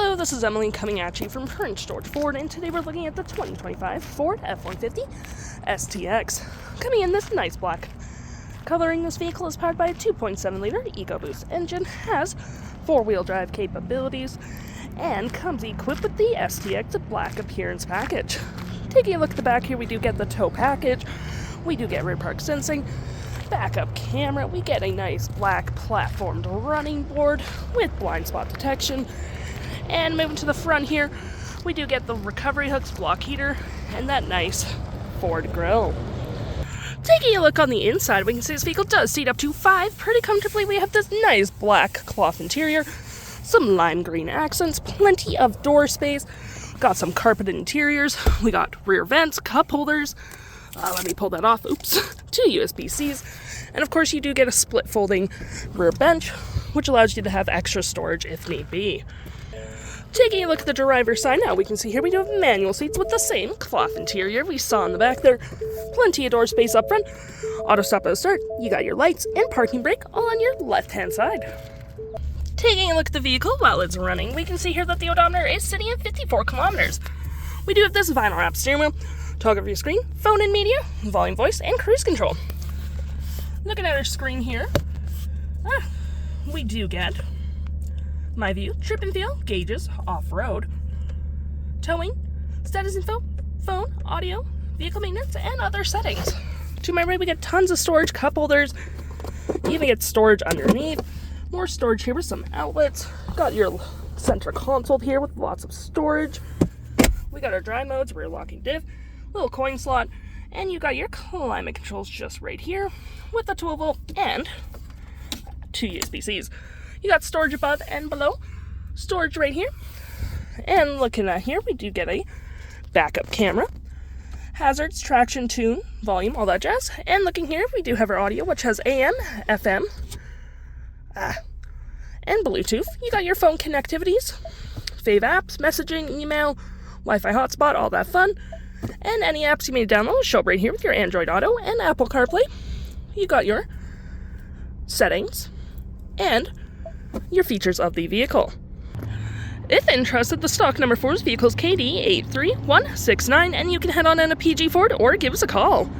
Hello, this is Emily coming at you from Current Storage Ford, and today we're looking at the 2025 Ford F-150 STX. Coming in this nice black coloring, this vehicle is powered by a 2.7-liter EcoBoost engine, has four-wheel drive capabilities, and comes equipped with the STX Black Appearance Package. Taking a look at the back here, we do get the tow package, we do get rear park sensing, backup camera, we get a nice black platformed running board with blind spot detection. And moving to the front here, we do get the recovery hooks, block heater, and that nice Ford grille. Taking a look on the inside, we can see this vehicle does seat up to 5 pretty comfortably. We have this nice black cloth interior, some lime green accents, plenty of door space, got some carpeted interiors, we got rear vents, cup holders, let me pull that off, oops, 2 USB-Cs, and of course you do get a split folding rear bench, which allows you to have extra storage if need be. Taking a look at the driver's side now, we can see here we do have manual seats with the same cloth interior we saw in the back there. Plenty of door space up front. Auto stop at the start. You got your lights and parking brake all on your left-hand side. Taking a look at the vehicle while it's running, we can see here that the odometer is sitting at 54 kilometers. We do have this vinyl wrap steering wheel, toggle view screen, phone and media, volume, voice, and cruise control. Looking at our screen here, we do get my view, trip and feel, gauges, off-road, towing, status info, phone, audio, vehicle maintenance, and other settings. To my right, we get tons of storage, cup holders, you even get storage underneath, more storage here with some outlets, got your center console here with lots of storage, we got our drive modes, rear locking diff, little coin slot, and you got your climate controls just right here with a 12-volt and 2 USB-Cs. You got storage above and below, storage right here, and looking at here, we do get a backup camera, hazards, traction, tune, volume, all that jazz, and looking here, we do have our audio, which has AM, FM, and Bluetooth. You got your phone connectivities, fave apps, messaging, email, Wi-Fi hotspot, all that fun, and any apps you may download will show up right here with your Android Auto and Apple CarPlay. You got your settings, and your features of the vehicle. If interested, the stock number for this vehicle is KD83169, and you can head on in a PG Ford or give us a call.